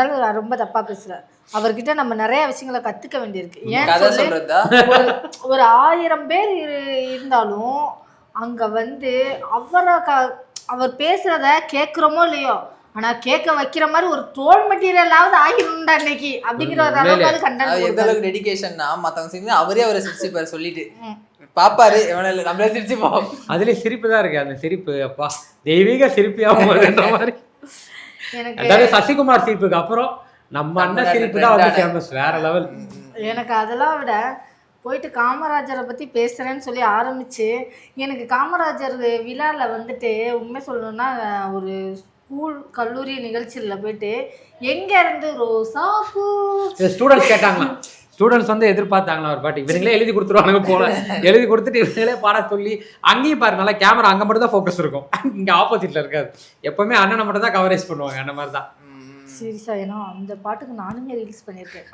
இருந்தாலும் ரொம்ப தப்பா பேசுறாரு. அவர்கிட்ட நம்ம நிறைய விஷயங்களை கத்துக்க வேண்டியிருக்கு. ஏன் ஒரு 1000 பேர் இருந்தாலும் அங்க வந்து அவர் பேசுறத கேட்குறோமோ இல்லையோ, ஆனா கேட்க வைக்கிற மாதிரி ஒரு ட்ரோல் மெட்டீரியலாவது ஆகிருந்தா இன்னைக்கு அப்படிங்கிற ஒரு அளவுக்கு கண்டென்ட். எந்த அளவுக்கு டெடிகேஷன்னா மத்தவங்க செஞ்சு அவரே அவரை சிரிச்சுப்பாரு சொல்லிட்டு பாப்பாரு நம்மளே சிரிச்சு போவோம். அதுலயே சிரிப்பு தான் இருக்கு. அந்த சிரிப்பு அப்பா தெய்வீக சிரிப்பியாகுன்ற மாதிரி. எனக்கு சசிகுமார் சிரிப்புக்கு அப்புறம் நம்ம அண்ணன் சிரிப்பு தான் வந்து ஃபேமஸ், வேற லெவல். எனக்கு அதெல்லாம் விட போயிட்டு காமராஜரை பற்றி பேசுகிறேன்னு சொல்லி ஆரம்பித்து, எனக்கு காமராஜர் விழாவில் வந்துட்டு உண்மை சொல்லணும்னா ஒரு ஸ்கூல் கல்லூரி நிகழ்ச்சியில் போயிட்டு எங்கேருந்து ரோசாப்பூ ஸ்டூடெண்ட்ஸ் கேட்டாங்களா, ஸ்டூடெண்ட்ஸ் வந்து எதிர்பார்த்தாங்களா ஒரு பாட்டு, இவங்களே எழுதி கொடுத்துருவானுங்க போல. எழுதி கொடுத்துட்டு இவங்களே பாட சொல்லி அங்கேயும் பாரு நல்லா கேமரா அங்கே மட்டும் தான் ஃபோக்கஸ் இருக்கும், இங்கே ஆப்போசிட்டில் இருக்காது. எப்போவுமே அண்ணனை மட்டும் தான் கவரேஜ் பண்ணுவாங்க. அந்த மாதிரி தான் சீரியஸாக. ஏன்னா அந்த பாட்டுக்கு நானுமே ரீல்ஸ் பண்ணியிருக்கேன்.